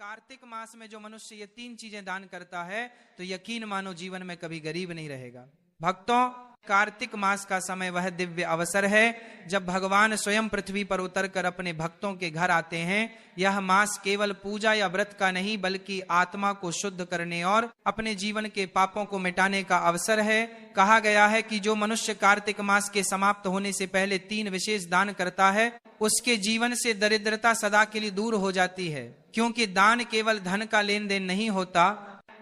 कार्तिक मास में जो मनुष्य ये 3 चीजें दान करता है तो यकीन मानो जीवन में कभी गरीब नहीं रहेगा। भक्तों, कार्तिक मास का समय वह दिव्य अवसर है जब भगवान स्वयं पृथ्वी पर उतरकर अपने भक्तों के घर आते हैं। यह मास केवल पूजा या व्रत का नहीं बल्कि आत्मा को शुद्ध करने और अपने जीवन के पापों को मिटाने का अवसर है। कहा गया है कि जो मनुष्य कार्तिक मास के समाप्त होने से पहले 3 विशेष दान करता है उसके जीवन से दरिद्रता सदा के लिए दूर हो जाती है, क्योंकि दान केवल धन का लेन देन नहीं होता,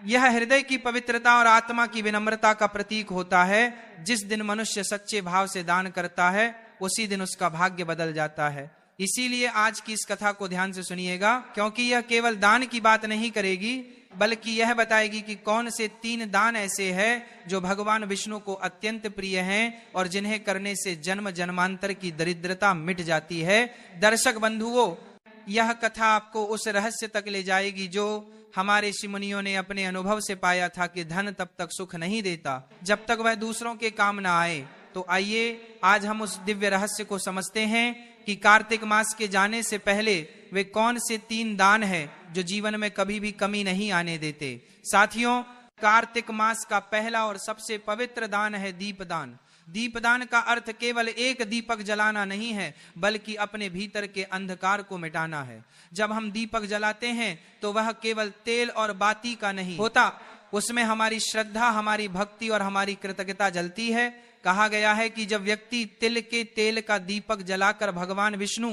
यह हृदय की पवित्रता और आत्मा की विनम्रता का प्रतीक होता है। जिस दिन मनुष्य सच्चे भाव से दान करता है उसी दिन उसका भाग्य बदल जाता है। इसीलिए आज की इस कथा को ध्यान से सुनिएगा, क्योंकि यह केवल दान की बात नहीं करेगी बल्कि यह बताएगी कि कौन से 3 दान ऐसे हैं जो भगवान विष्णु को अत्यंत प्रिय हैं और जिन्हें करने से जन्म जन्मांतर की दरिद्रता मिट जाती है। दर्शक बंधुओं, यह कथा आपको उस रहस्य तक ले जाएगी जो हमारे ऋषि मुनियों ने अपने अनुभव से पाया था कि धन तब तक सुख नहीं देता जब तक वह दूसरों के काम ना आए। तो आइए आज हम उस दिव्य रहस्य को समझते हैं कि कार्तिक मास के जाने से पहले वे कौन से 3 दान हैं जो जीवन में कभी भी कमी नहीं आने देते। साथियों, कार्तिक मास का पहला और सबसे पवित्र दान है दीपदान। दीपदान का अर्थ केवल एक दीपक जलाना नहीं है बल्कि अपने भीतर के अंधकार को मिटाना है। जब हम दीपक जलाते हैं तो वह केवल तेल और बाती का नहीं होता, उसमें हमारी श्रद्धा, हमारी भक्ति और हमारी कृतज्ञता जलती है। कहा गया है कि जब व्यक्ति तिल के तेल का दीपक जलाकर भगवान विष्णु,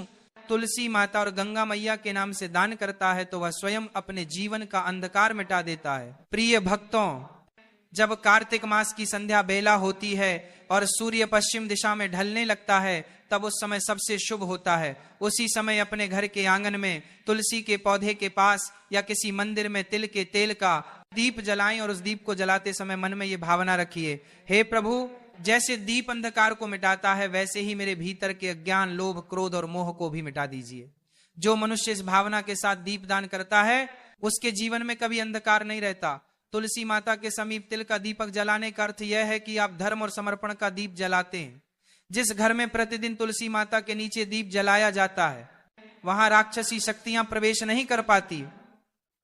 तुलसी माता और गंगा मैया के नाम से दान करता है तो वह स्वयं अपने जीवन का अंधकार मिटा देता है। प्रिय भक्तों, जब कार्तिक मास की संध्या बेला होती है और सूर्य पश्चिम दिशा में ढलने लगता है तब उस समय सबसे शुभ होता है। उसी समय अपने घर के आंगन में तुलसी के पौधे के पास या किसी मंदिर में तिल के तेल का दीप जलाएं और उस दीप को जलाते समय मन में ये भावना रखिए, हे प्रभु, जैसे दीप अंधकार को मिटाता है वैसे ही मेरे भीतर के अज्ञान, लोभ, क्रोध और मोह को भी मिटा दीजिए। जो मनुष्य इस भावना के साथ दीप दान करता है उसके जीवन में कभी अंधकार नहीं रहता। तुलसी माता के समीप तिल का दीपक जलाने का अर्थ यह है कि आप धर्म और समर्पण का दीप जलाते हैं। जिस घर में प्रतिदिन तुलसी माता के नीचे दीप जलाया जाता है वहां राक्षसी शक्तियां प्रवेश नहीं कर पाती,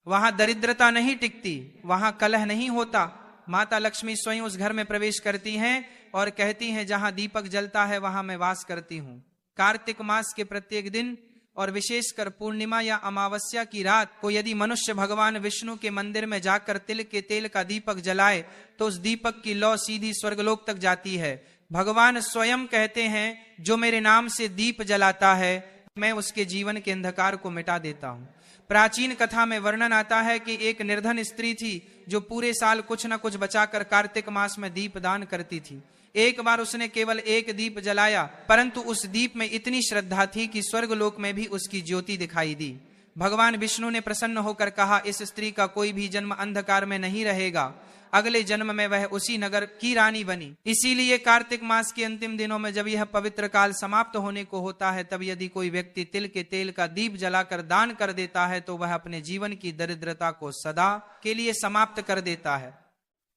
वहां दरिद्रता नहीं टिकती, वहां कलह नहीं होता। माता लक्ष्मी स्वयं उस घर में प्रवेश करती हैं और कहती हैं, जहां दीपक जलता है वहां मैं वास करती हूं। कार्तिक मास के प्रत्येक दिन और विशेषकर पूर्णिमा या अमावस्या की रात को यदि मनुष्य भगवान विष्णु के मंदिर में जाकर तिल के तेल का दीपक जलाए तो उस दीपक की लौ सीधी स्वर्गलोक तक जाती है। भगवान स्वयं कहते हैं, जो मेरे नाम से दीप जलाता है मैं उसके जीवन के अंधकार को मिटा देता हूं। प्राचीन कथा में वर्णन आता है कि एक निर्धन स्त्री थी जो पूरे साल कुछ न कुछ बचाकर कार्तिक मास में दीप दान करती थी। एक बार उसने केवल एक दीप जलाया, परंतु उस दीप में इतनी श्रद्धा थी कि स्वर्गलोक में भी उसकी ज्योति दिखाई दी। भगवान विष्णु ने प्रसन्न होकर कहा, इस स्त्री का कोई भी जन्म अंधकार में नहीं रहेगा, अगले जन्म में वह उसी नगर की रानी बनी। इसीलिए कार्तिक मास के अंतिम दिनों में जब यह पवित्र काल समाप्त होने को होता है तब यदि कोई व्यक्ति तिल के तेल का दीप जलाकर दान कर देता है तो वह अपने जीवन की दरिद्रता को सदा के लिए समाप्त कर देता है।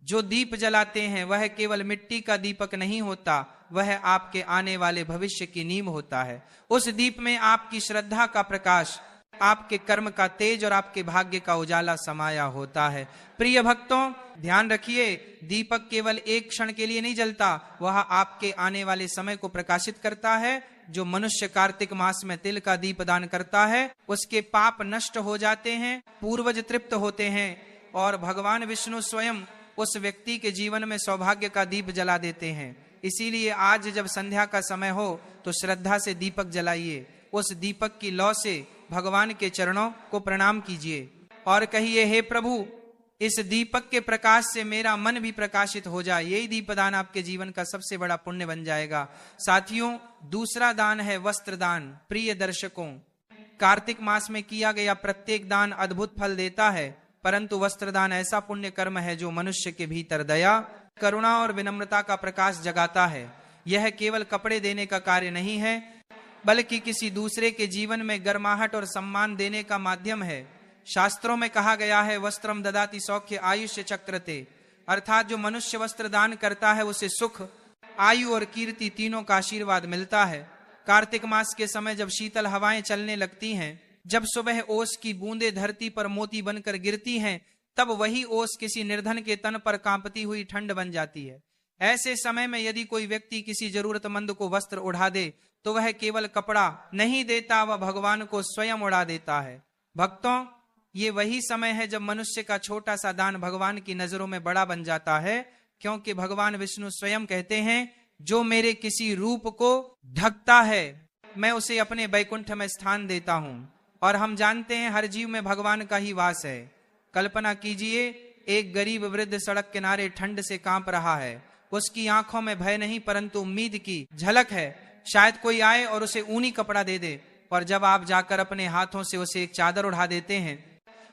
जो दीप जलाते हैं वह केवल मिट्टी का दीपक नहीं होता, वह आपके आने वाले भविष्य की नींव होता है। उस दीप में आपकी श्रद्धा का प्रकाश, आपके कर्म का तेज और आपके भाग्य का उजाला समाया होता है। प्रिय भक्तों, ध्यान रखिए, दीपक केवल एक क्षण के लिए नहीं जलता, वह आपके आने वाले समय को प्रकाशित करता है। जो मनुष्य कार्तिक मास में तिल का दीप दान करता है उसके पाप नष्ट हो जाते हैं, पूर्वज तृप्त होते हैं और भगवान विष्णु स्वयं उस व्यक्ति के जीवन में सौभाग्य का दीप जला देते हैं। इसीलिए आज जब संध्या का समय हो तो श्रद्धा से दीपक जलाइए, उस दीपक की लौ से भगवान के चरणों को प्रणाम कीजिए और कहिए, हे प्रभु, इस दीपक के प्रकाश से मेरा मन भी प्रकाशित हो जाए। यही दीपदान आपके जीवन का सबसे बड़ा पुण्य बन जाएगा। साथियों, दूसरा दान है वस्त्र दान। प्रिय दर्शकों, कार्तिक मास में किया गया प्रत्येक दान अद्भुत फल देता है, परंतु वस्त्रदान ऐसा पुण्य कर्म है जो मनुष्य के भीतर दया, करुणा और विनम्रता का प्रकाश जगाता है। यह केवल कपड़े देने का कार्य नहीं है बल्कि किसी दूसरे के जीवन में गर्माहट और सम्मान देने का माध्यम है। शास्त्रों में कहा गया है, वस्त्रम ददाति सौख्य आयुष्य चक्रते, अर्थात जो मनुष्य वस्त्र दान करता है उसे सुख, आयु और कीर्ति तीनों का आशीर्वाद मिलता है। कार्तिक मास के समय जब शीतल हवाएं चलने लगती हैं जब सुबह ओस की बूंदें धरती पर मोती बनकर गिरती हैं, तब वही ओस किसी निर्धन के तन पर कांपती हुई ठंड बन जाती है। ऐसे समय में यदि कोई व्यक्ति किसी जरूरतमंद को वस्त्र उड़ा दे तो वह केवल कपड़ा नहीं देता, वह भगवान को स्वयं उड़ा देता है। भक्तों, ये वही समय है जब मनुष्य का छोटा सा दान भगवान की नजरों में बड़ा बन जाता है, क्योंकि भगवान विष्णु स्वयं कहते हैं, जो मेरे किसी रूप को ढकता है मैं उसे अपने बैकुंठ में स्थान देता हूं। और हम जानते हैं हर जीव में भगवान का ही वास है। कल्पना कीजिए, एक गरीब वृद्ध सड़क किनारे ठंड से कांप रहा है। उसकी आंखों में भय नहीं परंतु उम्मीद की झलक है। शायद कोई आए और उसे ऊनी कपड़ा दे दे, और जब आप जाकर अपने हाथों से उसे एक चादर उड़ा देते हैं,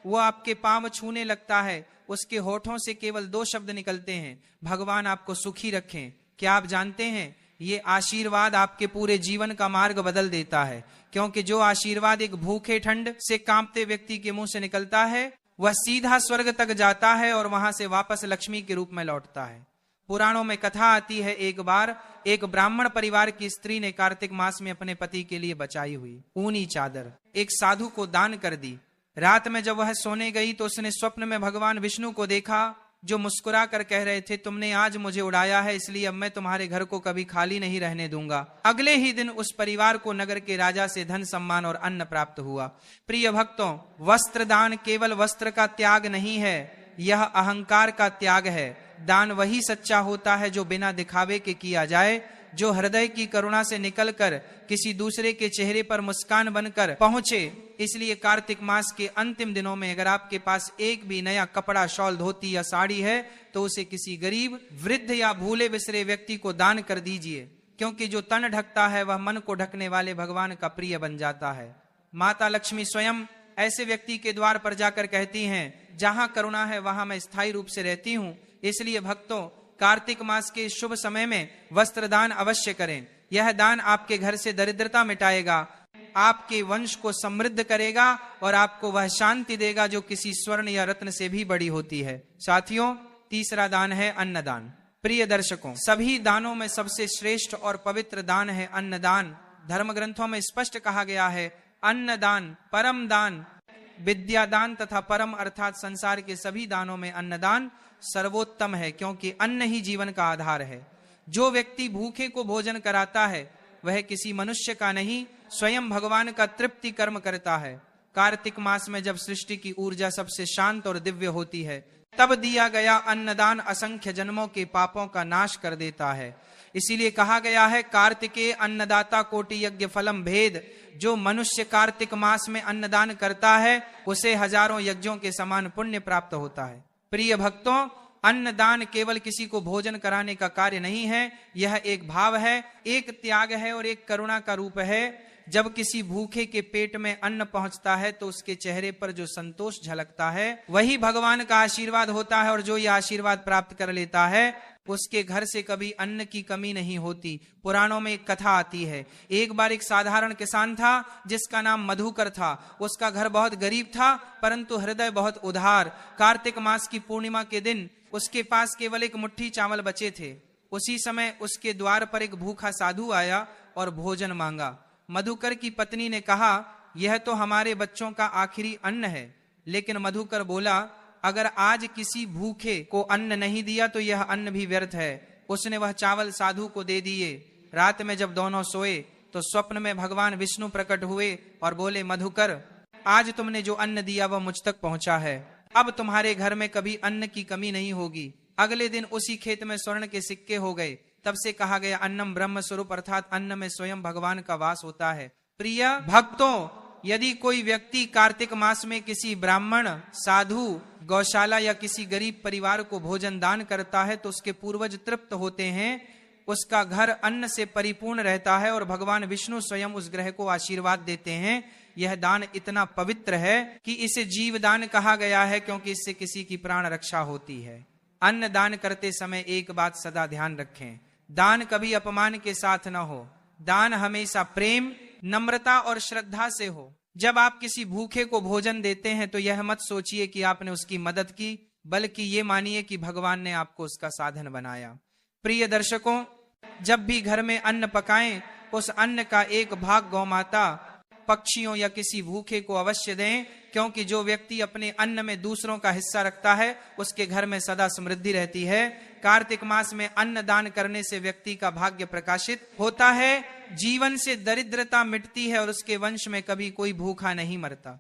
वो आपके पांव छूने लगता है। उसके होठों से केवल 2 शब्द निकलते हैं, भगवान आपको सुखी रखें। क्या आप जानते हैं, ये आशीर्वाद आपके पूरे जीवन का मार्ग बदल देता है, क्योंकि जो आशीर्वाद एक भूखे ठंड से कांपते व्यक्ति के मुंह से निकलता है, वह सीधा स्वर्ग तक जाता है और वहां से वापस लक्ष्मी के रूप में लौटता है। पुराणों में कथा आती है, एक बार एक ब्राह्मण परिवार की स्त्री ने कार्तिक मास में अपने पति के लिए बचाई हुई ऊनी चादर एक साधु को दान कर दी। रात में जब वह सोने गई तो उसने स्वप्न में भगवान विष्णु को देखा, जो मुस्कुरा कर कह रहे थे, तुमने आज मुझे उड़ाया है, इसलिए अब मैं तुम्हारे घर को कभी खाली नहीं रहने दूंगा। अगले ही दिन उस परिवार को नगर के राजा से धन सम्मान और अन्न प्राप्त हुआ। प्रिय भक्तों, वस्त्र दान केवल वस्त्र का त्याग नहीं है, यह अहंकार का त्याग है। दान वही सच्चा होता है जो बिना दिखावे के किया जाए, जो हृदय की करुणा से निकलकर किसी दूसरे के चेहरे पर मुस्कान बनकर पहुंचे। इसलिए कार्तिक मास के अंतिम दिनों में अगर आपके पास एक भी नया कपड़ा, शॉल, धोती या साड़ी है तो उसे किसी गरीब, वृद्ध या भूले बिसरे व्यक्ति को दान कर दीजिए, क्योंकि जो तन ढकता है वह मन को ढकने वाले भगवान का प्रिय बन जाता है। माता लक्ष्मी स्वयं ऐसे व्यक्ति के द्वार पर जाकर कहती हैं, जहां करुणा है वहां मैं स्थायी रूप से रहती हूं। इसलिए भक्तों, कार्तिक मास के शुभ समय में वस्त्र दान अवश्य करें। यह दान आपके घर से दरिद्रता मिटाएगा, आपके वंश को समृद्ध करेगा और आपको वह शांति देगा जो किसी स्वर्ण या रत्न से भी बड़ी होती है। साथियों, तीसरा दान है अन्नदान। प्रिय दर्शकों, सभी दानों में सबसे श्रेष्ठ और पवित्र दान है अन्नदान। धर्म ग्रंथों में स्पष्ट कहा गया है, अन्नदान परम दान, विद्यादान तथा परम अर्थात संसार के सभी दानों में अन्नदान सर्वोत्तम है, क्योंकि अन्न ही जीवन का आधार है। जो व्यक्ति भूखे को भोजन कराता है वह किसी मनुष्य का नहीं, स्वयं भगवान का तृप्ति कर्म करता है। कार्तिक मास में जब सृष्टि की ऊर्जा सबसे शांत और दिव्य होती है, तब दिया गया अन्नदान असंख्य जन्मों के पापों का नाश कर देता है। इसीलिए कहा गया है, कार्तिके अन्नदाता कोटि यज्ञ फलम भेद। जो मनुष्य कार्तिक मास में अन्नदान करता है उसे हजारों यज्ञों के समान पुण्य प्राप्त होता है। प्रिय भक्तों, अन्नदान केवल किसी को भोजन कराने का कार्य नहीं है, यह एक भाव है, एक त्याग है और एक करुणा का रूप है। जब किसी भूखे के पेट में अन्न पहुंचता है तो उसके चेहरे पर जो संतोष झलकता है वही भगवान का आशीर्वाद होता है, और जो यह आशीर्वाद प्राप्त कर लेता है उसके घर से कभी अन्न की कमी नहीं होती। पुराणों में एक कथा आती है, एक बार एक साधारण किसान था जिसका नाम मधुकर था। उसका घर बहुत गरीब था परंतु हृदय बहुत उदार। कार्तिक मास की पूर्णिमा के दिन उसके पास केवल एक मुट्ठी चावल बचे थे। उसी समय उसके द्वार पर एक भूखा साधु आया और भोजन मांगा। मधुकर की पत्नी ने कहा, यह तो हमारे बच्चों का आखिरी अन्न है। लेकिन मधुकर बोला, अगर आज किसी भूखे को अन्न नहीं दिया तो यह अन्न भी व्यर्थ है। उसने वह चावल साधु को दे दिए। रात में जब दोनों सोए तो स्वप्न में भगवान विष्णु प्रकट हुए और बोले, मधुकर, आज तुमने जो अन्न दिया वह मुझ तक पहुंचा है, अब तुम्हारे घर में कभी अन्न की कमी नहीं होगी। अगले दिन उसी खेत में स्वर्ण के सिक्के हो गए। तब से कहा गया, अन्नम ब्रह्म स्वरूप, अर्थात अन्न में स्वयं भगवान का वास होता है। प्रिय भक्तों, यदि कोई व्यक्ति कार्तिक मास में किसी ब्राह्मण, साधु, गौशाला या किसी गरीब परिवार को भोजन दान करता है तो उसके पूर्वज तृप्त होते हैं, उसका घर अन्न से परिपूर्ण रहता है और भगवान विष्णु स्वयं उस ग्रह को आशीर्वाद देते हैं। यह दान इतना पवित्र है कि इसे जीव दान कहा गया है, क्योंकि इससे किसी की प्राण रक्षा होती है। अन्न दान करते समय एक बात सदा ध्यान रखें, दान कभी अपमान के साथ न हो। दान हमेशा प्रेम, नम्रता और श्रद्धा से हो। जब आप किसी भूखे को भोजन देते हैं तो यह मत सोचिए कि आपने उसकी मदद की, बल्कि ये मानिए कि भगवान ने आपको उसका साधन बनाया। प्रिय दर्शकों, जब भी घर में अन्न पकाएं, उस अन्न का एक भाग गौ माता पक्षियों या किसी भूखे को अवश्य दें, क्योंकि जो व्यक्ति अपने अन्न में दूसरों का हिस्सा रखता है उसके घर में सदा समृद्धि रहती है। कार्तिक मास में अन्न दान करने से व्यक्ति का भाग्य प्रकाशित होता है, जीवन से दरिद्रता मिटती है और उसके वंश में कभी कोई भूखा नहीं मरता।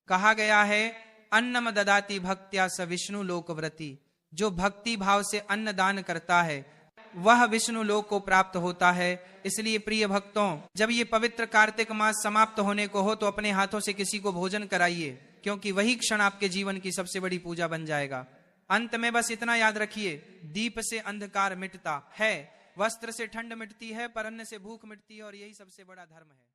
कहा गया है अन्नम ददाति भक्त्या स विष्णु लोकव्रती, जो भक्ति भाव से अन्न दान करता है वह विष्णु लोक को प्राप्त होता है। इसलिए प्रिय भक्तों, जब ये पवित्र कार्तिक मास समाप्त होने को हो तो अपने हाथों से किसी को भोजन कराइए, क्योंकि वही क्षण आपके जीवन की सबसे बड़ी पूजा बन जाएगा। अंत में बस इतना याद रखिए, दीप से अंधकार मिटता है, वस्त्र से ठंड मिटती है, पर अन्न से भूख मिटती है, और यही सबसे बड़ा धर्म है।